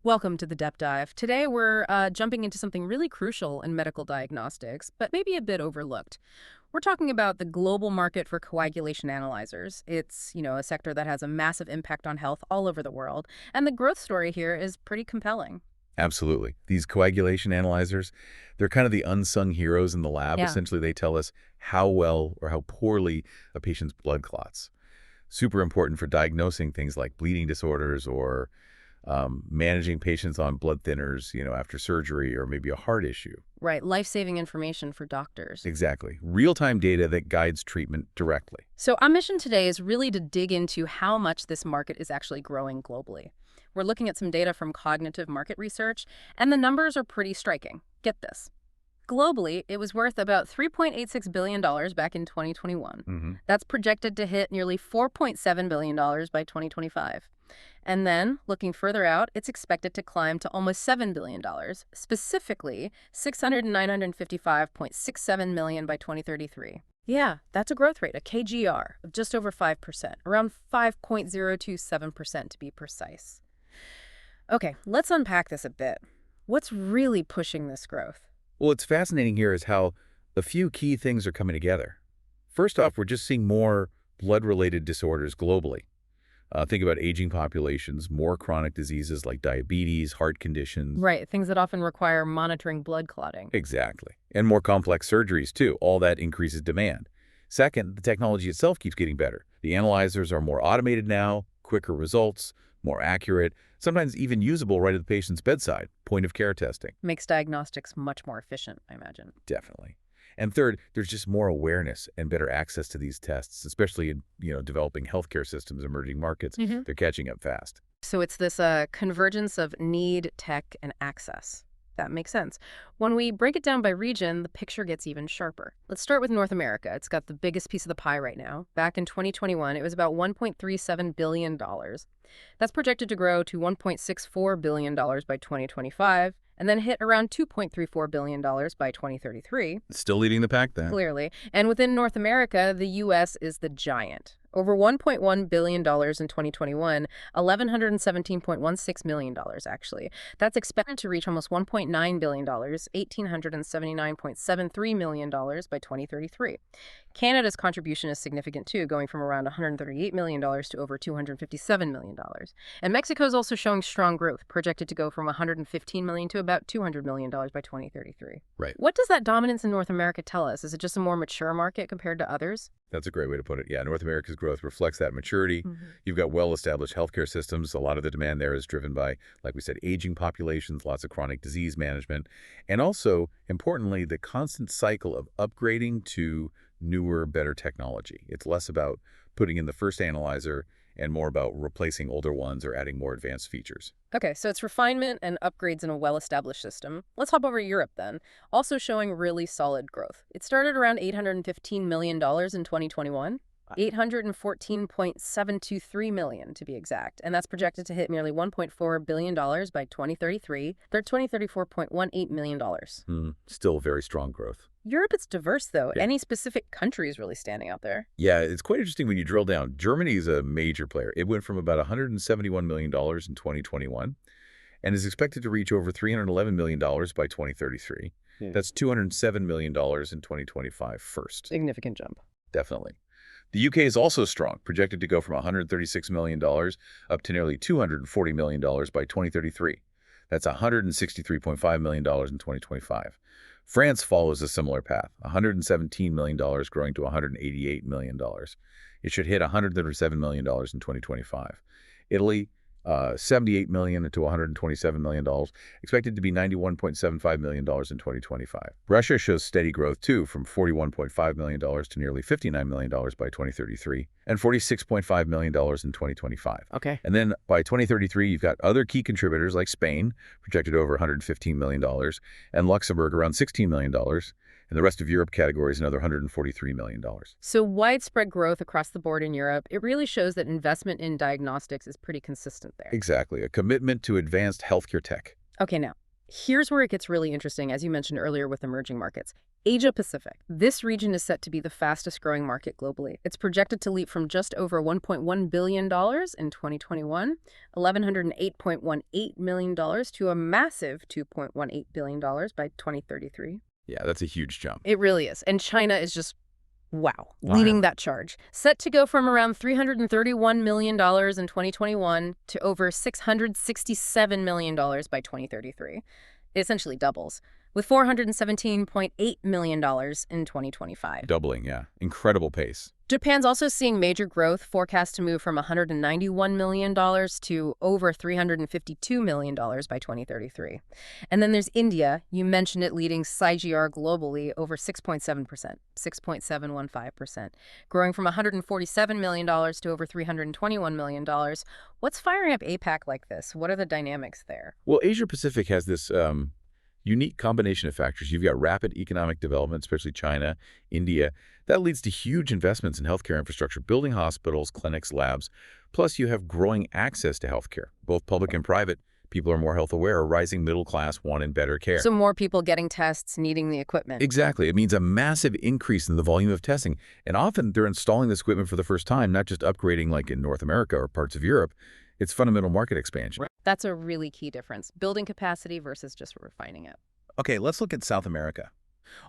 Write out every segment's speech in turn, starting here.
Welcome to the Depth Dive. Today we're jumping into something really crucial in medical diagnostics, but maybe a bit overlooked. We're talking about the global market for coagulation analyzers. It's, a sector that has a massive impact on health all over the world, and the growth story here is pretty compelling. Absolutely. These coagulation analyzers, they're kind of the unsung heroes in the lab. Yeah. Essentially, they tell us how well or how poorly a patient's blood clots. Super important for diagnosing things like bleeding disorders or managing patients on blood thinners, after surgery or maybe a heart issue. Right, life-saving information for doctors. Exactly. Real-time data that guides treatment directly. So our mission today is really to dig into how much this market is actually growing globally. We're looking at some data from cognitive market research, and the numbers are pretty striking. Get this. Globally, it was worth about $3.86 billion back in 2021. That's projected to hit nearly $4.7 billion by 2025. And then, looking further out, it's expected to climb to almost $7 billion, specifically 955.67 million by 2033. Yeah, that's a growth rate, a CAGR, of just over 5%, around 5.027% to be precise. Okay, let's unpack this a bit. What's really pushing this growth? Well, what's fascinating here is how a few key things are coming together. First off, we're just seeing more blood-related disorders globally. Think about aging populations, more chronic diseases like diabetes, heart conditions. Right, things that often require monitoring blood clotting. Exactly. And more complex surgeries, too. All that increases demand. Second, the technology itself keeps getting better. The analyzers are more automated now, quicker results, more accurate, sometimes even usable right at the patient's bedside, point-of-care testing. Makes diagnostics much more efficient, I imagine. Definitely. And third, there's just more awareness and better access to these tests, especially in, developing healthcare systems, emerging markets. They're catching up fast. So it's this convergence of need, tech, and access. That makes sense. When we break it down by region, the picture gets even sharper. Let's start with North America. It's got the biggest piece of the pie right now. Back in 2021, it was about $1.37 billion. That's projected to grow to $1.64 billion by 2025, and then hit around $2.34 billion by 2033. Still leading the pack then. Clearly. And within North America, the U.S. is the giant. Over $1.1 billion in 2021, $1,117.16 million, actually. That's expected to reach almost $1.9 billion, $1,879.73 million by 2033. Canada's contribution is significant, too, going from around $138 million to over $257 million. And Mexico is also showing strong growth, projected to go from $115 million to about $200 million by 2033. Right. What does that dominance in North America tell us? Is it just a more mature market compared to others? That's a great way to put it. Yeah, North America's growth reflects that maturity. You've got well-established healthcare systems. A lot of the demand there is driven by, like we said, aging populations, lots of chronic disease management, and also, importantly, the constant cycle of upgrading to newer, better technology. It's less about putting in the first analyzer and more about replacing older ones or adding more advanced features. Okay, so it's refinement and upgrades in a well-established system. Let's hop over to Europe then, also showing really solid growth. It started around $815 million in 2021, $814.723 million to be exact, and that's projected to hit nearly $1.4 billion by 2033. They're $2034.18 million. Still very strong growth. Europe is diverse, though. Yeah. Any specific country is really standing out there. Yeah, it's quite interesting when you drill down. Germany is a major player. It went from about $171 million in 2021 and is expected to reach over $311 million by 2033. That's $207 million in 2025 first. Significant jump. Definitely. The UK is also strong, projected to go from $136 million up to nearly $240 million by 2033. That's $163.5 million in 2025. France follows a similar path, $117 million growing to $188 million. It should hit $137 million in 2025. Italy, $78 million to $127 million, expected to be $91.75 million in 2025. Russia shows steady growth, too, from $41.5 million to nearly $59 million by 2033, and $46.5 million in 2025. Okay. And then by 2033, you've got other key contributors like Spain, projected over $115 million, and Luxembourg around $16 million, and the rest of Europe category is another $143 million. So widespread growth across the board in Europe, it really shows that investment in diagnostics is pretty consistent there. Exactly. A commitment to advanced healthcare tech. Okay, now, Here's where it gets really interesting, as you mentioned earlier with emerging markets. Asia Pacific. This region is set to be the fastest growing market globally. It's projected to leap from just over $1.1 billion in 2021, $1,108.18 million to a massive $2.18 billion by 2033. Yeah, that's a huge jump. It really is. And China is just, wow, leading Wild. that charge. Set to go from around $331 million in 2021 to over $667 million by 2033. It essentially doubles, with $417.8 million in 2025. Doubling, yeah. Incredible pace. Japan's also seeing major growth, forecast to move from $191 million to over $352 million by 2033. And then there's India. You mentioned it, leading CAGR globally over 6.7%, 6.715%, growing from $147 million to over $321 million. What's firing up APAC like this? What are the dynamics there? Well, Asia Pacific has this unique combination of factors. You've got rapid economic development, especially China, India. That leads to huge investments in healthcare infrastructure, building hospitals, clinics, labs. Plus, you have growing access to healthcare, both public and private. People are more health aware. A rising middle class wanting better care. So more people getting tests, needing the equipment. Exactly. It means a massive increase in the volume of testing. And often they're installing this equipment for the first time, not just upgrading like in North America or parts of Europe. It's fundamental market expansion. That's a really key difference, building capacity versus just refining it. Okay, let's look at South America.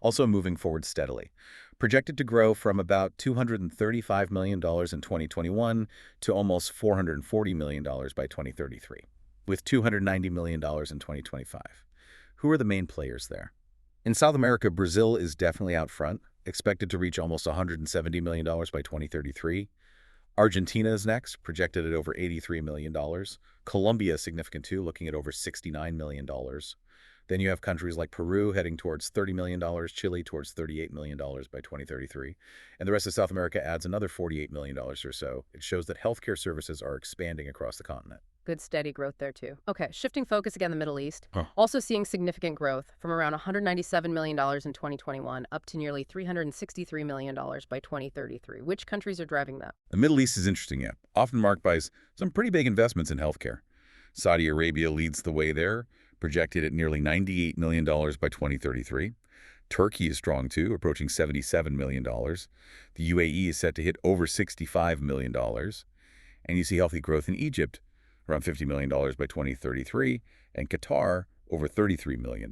Also moving forward steadily. Projected to grow from about $235 million in 2021 to almost $440 million by 2033, with $290 million in 2025. Who are the main players there? In South America, Brazil is definitely out front, expected to reach almost $170 million by 2033. Argentina is next, projected at over $83 million. Colombia is significant too, looking at over $69 million. Then you have countries like Peru heading towards $30 million, Chile towards $38 million by 2033. And the rest of South America adds another $48 million or so. It shows that healthcare services are expanding across the continent. Good steady growth there too. Okay, shifting focus again, the Middle East. Huh. Also seeing significant growth from around $197 million in 2021 up to nearly $363 million by 2033. Which countries are driving that? The Middle East is interesting, yeah, often marked by some pretty big investments in healthcare. Saudi Arabia leads the way there, projected at nearly $98 million by 2033. Turkey is strong too, approaching $77 million. The UAE is set to hit over $65 million. And you see healthy growth in Egypt, around $50 million by 2033, and Qatar, over $33 million.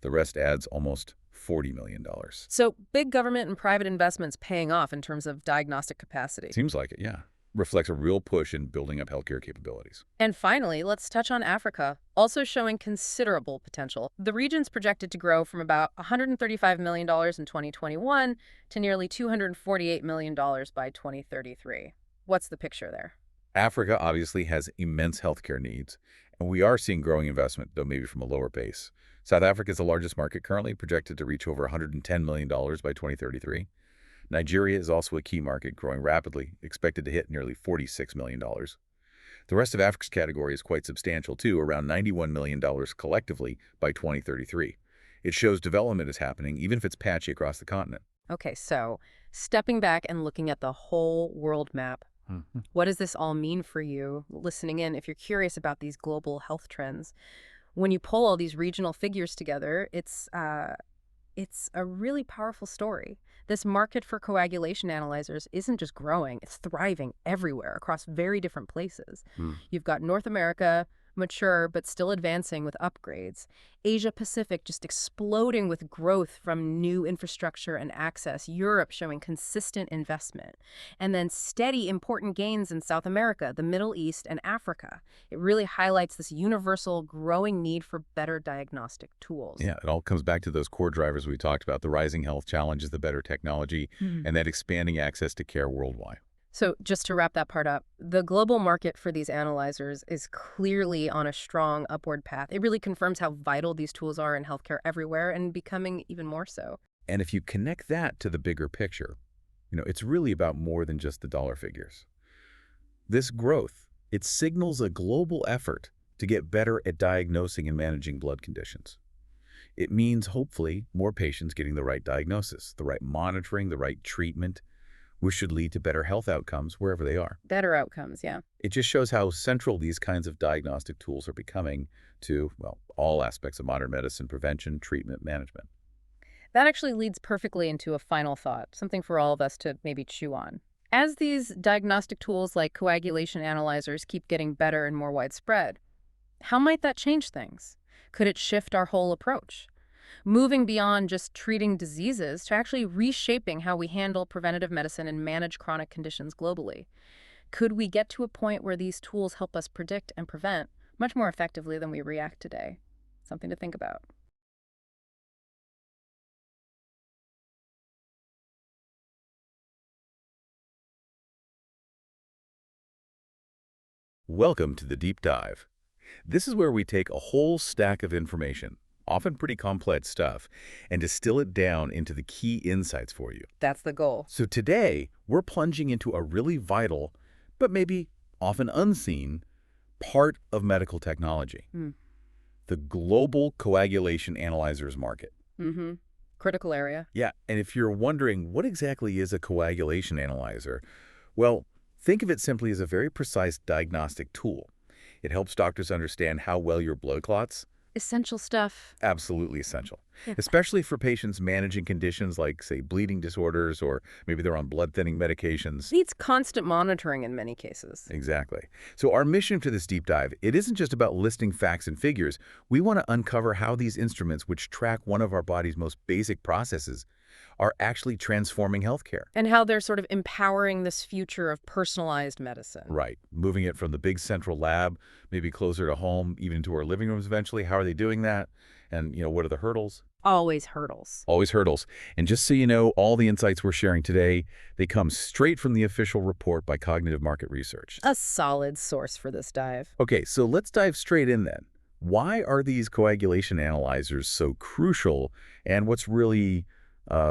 The rest adds almost $40 million. So big government and private investments paying off in terms of diagnostic capacity. Seems like it, yeah. Reflects a real push in building up healthcare capabilities. And finally, let's touch on Africa, also showing considerable potential. The region's projected to grow from about $135 million in 2021 to nearly $248 million by 2033. What's the picture there? Africa obviously has immense healthcare needs, and we are seeing growing investment, though maybe from a lower base. South Africa is the largest market currently, projected to reach over $110 million by 2033. Nigeria is also a key market, growing rapidly, expected to hit nearly $46 million. The rest of Africa's category is quite substantial too, around $91 million collectively by 2033. It shows development is happening, even if it's patchy across the continent. Okay, so stepping back and looking at the whole world map, what does this all mean for you listening in? If you're curious about these global health trends, when you pull all these regional figures together, it's a really powerful story. This market for coagulation analyzers isn't just growing, it's thriving everywhere across very different places. You've got North America, mature but still advancing with upgrades. Asia Pacific just exploding with growth from new infrastructure and access. Europe showing consistent investment. And then steady important gains in South America, the Middle East, and Africa. It really highlights this universal growing need for better diagnostic tools. Yeah, it all comes back to those core drivers we talked about, the rising health challenges, the better technology, and that expanding access to care worldwide. So just to wrap that part up, the global market for these analyzers is clearly on a strong upward path. It really confirms how vital these tools are in healthcare everywhere and becoming even more so. And if you connect that to the bigger picture, it's really about more than just the dollar figures. This growth, it signals a global effort to get better at diagnosing and managing blood conditions. It means, hopefully, more patients getting the right diagnosis, the right monitoring, the right treatment. which should lead to better health outcomes wherever they are. Better outcomes, yeah. It just shows how central these kinds of diagnostic tools are becoming to, well, all aspects of modern medicine: prevention, treatment, management. That actually leads perfectly into a final thought, something for all of us to maybe chew on. As these diagnostic tools like coagulation analyzers keep getting better and more widespread, how might that change things? Could it shift our whole approach? Moving beyond just treating diseases to actually reshaping how we handle preventative medicine and manage chronic conditions globally. Could we get to a point where these tools help us predict and prevent much more effectively than we react today? Something to think about. Welcome to the Deep Dive. This is where we take a whole stack of information, often pretty complex stuff, and distill it down into the key insights for you. That's the goal. So today, we're plunging into a really vital, but maybe often unseen, part of medical technology. The Global Coagulation Analysers Market. Critical area. Yeah, and if you're wondering what exactly is a coagulation analyzer, well, think of it simply as a very precise diagnostic tool. It helps doctors understand how well your blood clots. Essential stuff. Absolutely essential, Yeah. especially for patients managing conditions like, say, bleeding disorders, or maybe they're on blood-thinning medications. Needs constant monitoring in many cases. Exactly. So our mission for this deep dive, it isn't just about listing facts and figures. We want to uncover how these instruments, which track one of our body's most basic processes, are actually transforming healthcare. And how they're sort of empowering this future of personalized medicine. Right. Moving it from the big central lab, maybe closer to home, even into our living rooms eventually. How are they doing that? And, what are the hurdles? Always hurdles. Always hurdles. And just so you know, all the insights we're sharing today, they come straight from the official report by Cognitive Market Research. A solid source for this dive. Okay, so let's dive straight in then. Why are these coagulation analyzers so crucial, and what's really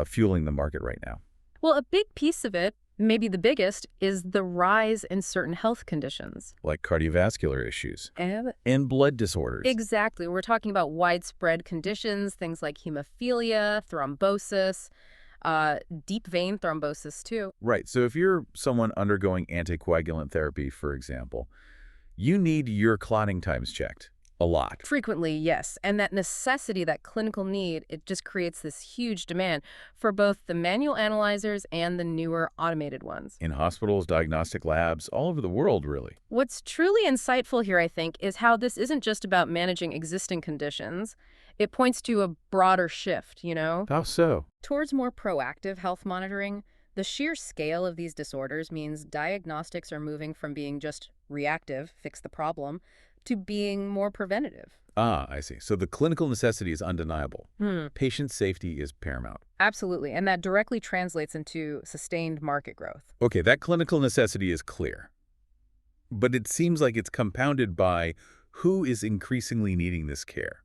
fueling the market right now? Well, a big piece of it, maybe the biggest, is the rise in certain health conditions. Like cardiovascular issues And and blood disorders. exactly. We're talking about widespread conditions, things like hemophilia, thrombosis, deep vein thrombosis too. Right, so if you're someone undergoing anticoagulant therapy, for example, you need your clotting times checked a lot. Frequently, yes. And that necessity, that clinical need, it just creates this huge demand for both the manual analyzers and the newer automated ones. In hospitals, diagnostic labs, all over the world, really. What's truly insightful here, I think, is how this isn't just about managing existing conditions. It points to a broader shift, How so? towards more proactive health monitoring. The sheer scale of these disorders means diagnostics are moving from being just reactive, fix the problem, to being more preventative. Ah, I see. So the clinical necessity is undeniable. Patient safety is paramount. Absolutely, and that directly translates into sustained market growth. Okay, that clinical necessity is clear. But it seems like it's compounded by who is increasingly needing this care.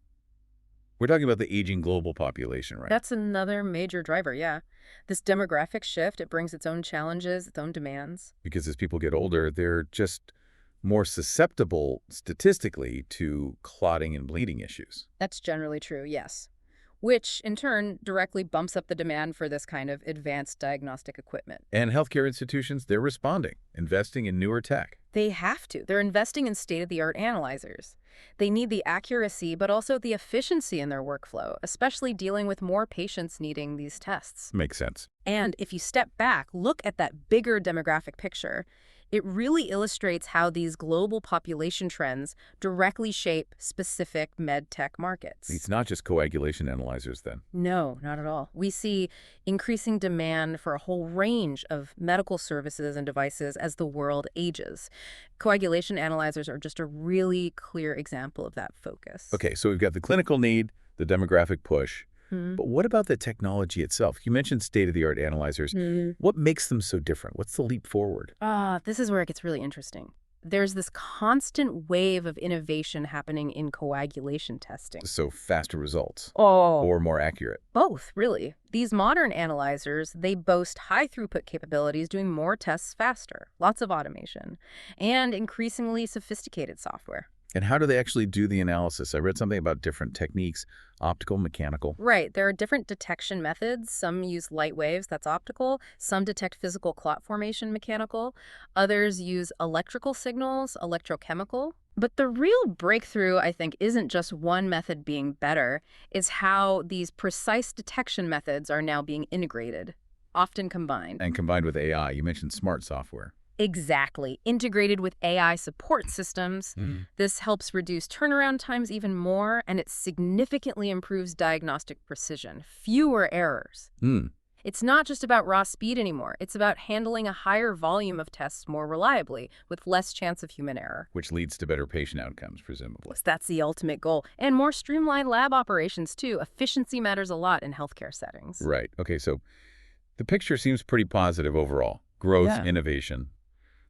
We're talking about the aging global population, right? That's another major driver, yeah. This demographic shift, it brings its own challenges, its own demands. Because as people get older, they're just more susceptible statistically to clotting and bleeding issues. That's generally true, yes. Which, in turn, directly bumps up the demand for this kind of advanced diagnostic equipment. And healthcare institutions, they're responding, investing in newer tech. They have to. They're investing in state-of-the-art analyzers. They need the accuracy, but also the efficiency in their workflow, especially dealing with more patients needing these tests. Makes sense. And if you step back, look at that bigger demographic picture, it really illustrates how these global population trends directly shape specific med tech markets. It's not just coagulation analyzers then. No, not at all. We see increasing demand for a whole range of medical services and devices as the world ages. Coagulation analyzers are just a really clear example of that focus. Okay, so we've got the clinical need, the demographic push. But what about the technology itself? You mentioned state-of-the-art analyzers. What makes them so different? What's the leap forward? This is where it gets really interesting. There's this constant wave of innovation happening in coagulation testing. So faster results. Oh, Or more accurate. both, really. These modern analyzers, they boast high throughput capabilities, doing more tests faster, lots of automation, and increasingly sophisticated software. And how do they actually do the analysis? I read something about different techniques, optical, mechanical. Right, there are different detection methods. Some use light waves, that's optical. Some detect physical clot formation, mechanical. Others use electrical signals, electrochemical. But the real breakthrough, I think, isn't just one method being better. It's how these precise detection methods are now being integrated, often combined. And combined with AI, you mentioned smart software. Exactly. Integrated with AI support systems, this helps reduce turnaround times even more, and it significantly improves diagnostic precision. Fewer errors. It's not just about raw speed anymore. It's about handling a higher volume of tests more reliably, with less chance of human error. Which leads to better patient outcomes, presumably. That's the ultimate goal. And more streamlined lab operations, too. Efficiency matters a lot in healthcare settings. Right. Okay, so the picture seems pretty positive overall. Growth, innovation.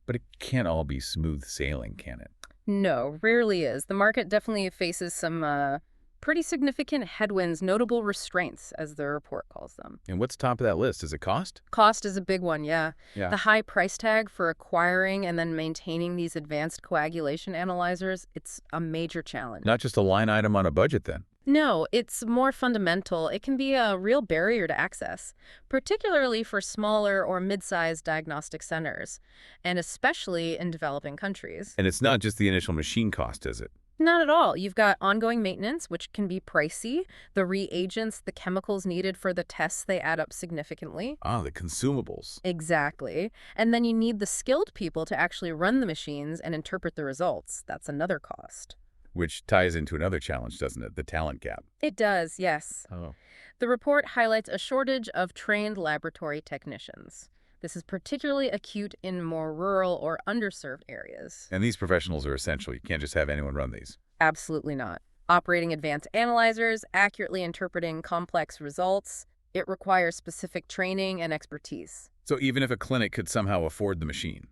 But it can't all be smooth sailing, can it? No, rarely is. The market definitely faces some pretty significant headwinds, notable restraints, as the report calls them. And what's top of that list? Is it cost? Cost is a big one, yeah. Yeah. The high price tag for acquiring and then maintaining these advanced coagulation analyzers, it's a major challenge. Not just a line item on a budget, then? No, it's more fundamental. It can be a real barrier to access, particularly for smaller or mid-sized diagnostic centers, and especially in developing countries. And it's not just the initial machine cost, is it? Not at all. You've got ongoing maintenance, which can be pricey. The reagents, the chemicals needed for the tests, they add up significantly. Ah, the consumables. Exactly. And then you need the skilled people to actually run the machines and interpret the results. That's another cost. Which ties into another challenge, doesn't it? The talent gap. It does, yes. Oh. The report highlights a shortage of trained laboratory technicians. This is particularly acute in more rural or underserved areas. And these professionals are essential. You can't just have anyone run these. Absolutely not. Operating advanced analyzers, accurately interpreting complex results, it requires specific training and expertise. So even if a clinic could somehow afford the machine,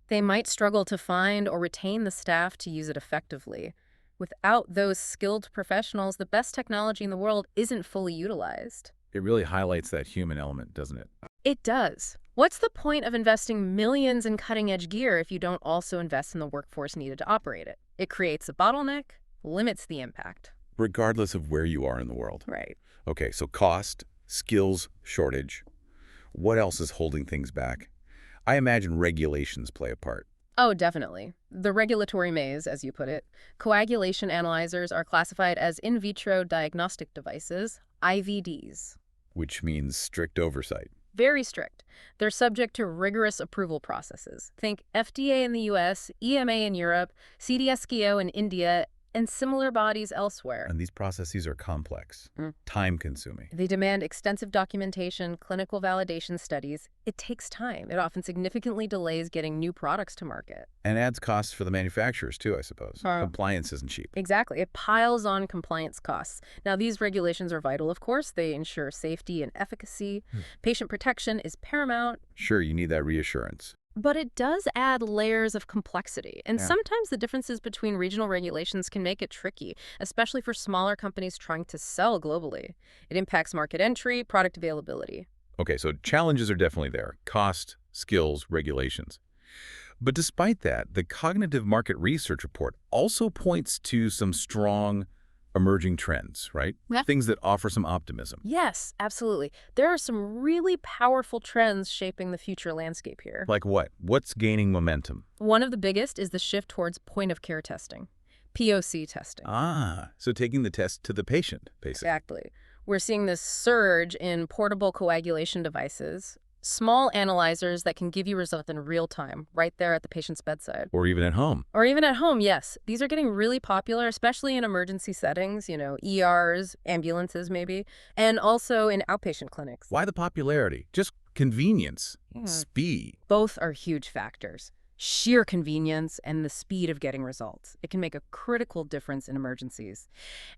they might struggle to find or retain the staff to use it effectively. Without those skilled professionals, the best technology in the world isn't fully utilized. it really highlights that human element, doesn't it? It does. What's the point of investing millions in cutting-edge gear if you don't also invest in the workforce needed to operate it? It creates a bottleneck, limits the impact. Regardless of where you are in the world. Right. Okay, so cost, skills shortage. What else is holding things back? I imagine regulations play a part. Oh, definitely. The regulatory maze, as you put it. Coagulation analyzers are classified as in vitro diagnostic devices, IVDs. Which means strict oversight. Very strict. They're subject to rigorous approval processes. Think FDA in the US, EMA in Europe, CDSCO in India, and similar bodies elsewhere. And these processes are complex, time-consuming. They demand extensive documentation, clinical validation studies. It takes time. It often significantly delays getting new products to market. And adds costs for the manufacturers, too, I suppose. Compliance isn't cheap. Exactly. It piles on compliance costs. Now, these regulations are vital, of course. They ensure safety and efficacy. Patient protection is paramount. Sure, you need that reassurance. But it does add layers of complexity, and sometimes the differences between regional regulations can make it tricky, especially for smaller companies trying to sell globally. It impacts market entry, product availability. Okay, so challenges are definitely there. Cost, skills, regulations. But despite that, the Cognitive Market Research Report also points to some strong emerging trends, right? Yeah. Things that offer some optimism. Yes, absolutely. There are some really powerful trends shaping the future landscape here. Like what? What's gaining momentum? One of the biggest is the shift towards point-of-care testing, POC testing. Ah, so taking the test to the patient, basically. Exactly. We're seeing this surge in portable coagulation devices, small analyzers that can give you results in real time, right there at the patient's bedside. Or even at home. Or even at home, yes. These are getting really popular, especially in emergency settings, ERs, ambulances maybe, and also in outpatient clinics. Why the popularity? Just convenience, speed. Both are huge factors. Sheer convenience and the speed of getting results. It can make a critical difference in emergencies.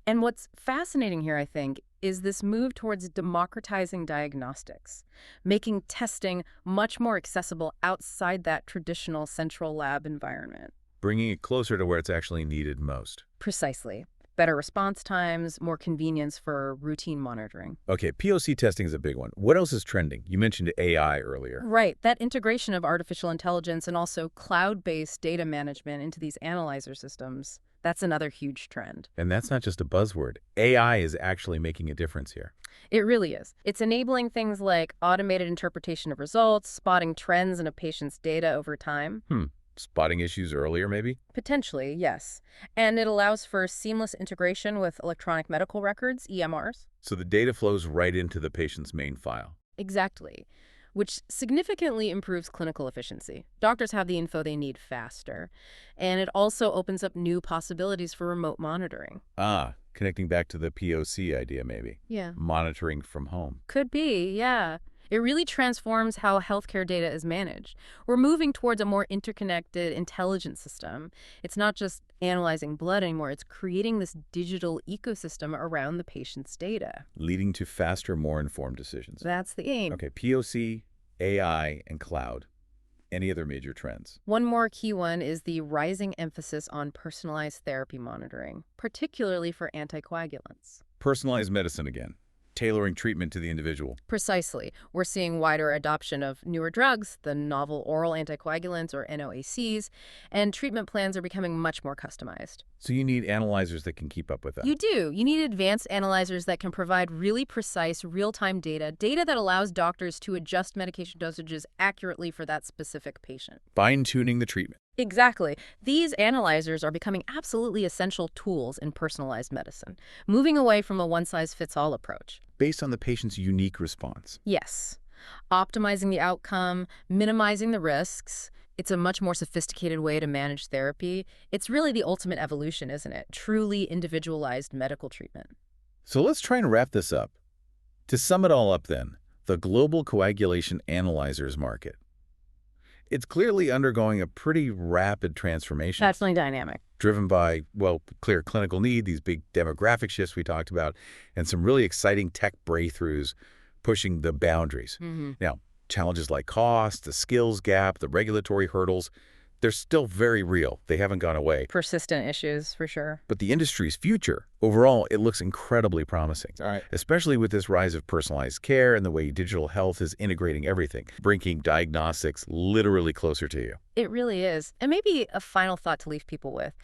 And what's fascinating here, I think, is this move towards democratizing diagnostics, making testing much more accessible outside that traditional central lab environment. Bringing it closer to where it's actually needed most. Precisely. Better response times, more convenience for routine monitoring. Okay, POC testing is a big one. What else is trending? You mentioned AI earlier. Right. That integration of artificial intelligence and also cloud-based data management into these analyzer systems. That's another huge trend. And that's not just a buzzword. AI is actually making a difference here. It really is. It's enabling things like automated interpretation of results, spotting trends in a patient's data over time. Spotting issues earlier, maybe? Potentially, yes. And it allows for seamless integration with electronic medical records, EMRs. So the data flows right into the patient's main file. Exactly, which significantly improves clinical efficiency. Doctors have the info they need faster. And it also opens up new possibilities for remote monitoring. Connecting back to the POC idea, maybe. Yeah. Monitoring from home. Could be, yeah. It really transforms how healthcare data is managed. We're moving towards a more interconnected, intelligent system. It's not just analyzing blood anymore. It's creating this digital ecosystem around the patient's data. Leading to faster, more informed decisions. That's the aim. Okay, POC, AI, and cloud. Any other major trends? One more key one is the rising emphasis on personalized therapy monitoring, particularly for anticoagulants. Personalized medicine again. Tailoring treatment to the individual. Precisely. We're seeing wider adoption of newer drugs, the novel oral anticoagulants or NOACs, and treatment plans are becoming much more customized. So you need analyzers that can keep up with that. You do. You need advanced analyzers that can provide really precise, real-time data that allows doctors to adjust medication dosages accurately for that specific patient. Fine-tuning the treatment. Exactly. These analyzers are becoming absolutely essential tools in personalized medicine, moving away from a one-size-fits-all approach. Based on the patient's unique response. Yes. Optimizing the outcome, minimizing the risks. It's a much more sophisticated way to manage therapy. It's really the ultimate evolution, isn't it? Truly individualized medical treatment. So let's try and wrap this up. To sum it all up then, the Global Coagulation Analysers Market. It's clearly undergoing a pretty rapid transformation. Definitely dynamic. Driven by, well, clear clinical need, these big demographic shifts we talked about, and some really exciting tech breakthroughs pushing the boundaries. Now, challenges like cost, the skills gap, the regulatory hurdles, they're still very real. They haven't gone away. Persistent issues, for sure. But the industry's future, overall, it looks incredibly promising. All right. Especially with this rise of personalized care and the way digital health is integrating everything, bringing diagnostics literally closer to you. It really is. And maybe a final thought to leave people with.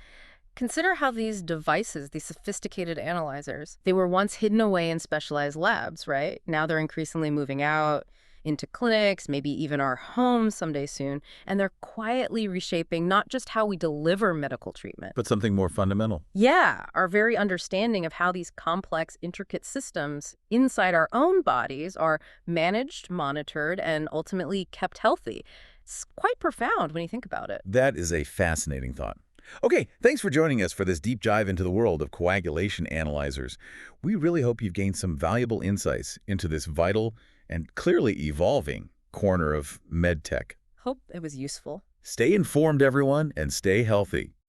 Consider how these devices, these sophisticated analyzers, they were once hidden away in specialized labs, right? Now they're increasingly moving out into clinics, maybe even our homes someday soon, and they're quietly reshaping not just how we deliver medical treatment, But something more fundamental. yeah, our very understanding of how these complex, intricate systems inside our own bodies are managed, monitored, and ultimately kept healthy. It's quite profound when you think about it. That is a fascinating thought. Okay, thanks for joining us for this deep dive into the world of coagulation analyzers. We really hope you've gained some valuable insights into this vital and clearly evolving corner of medtech. Hope it was useful. Stay informed, everyone, and stay healthy.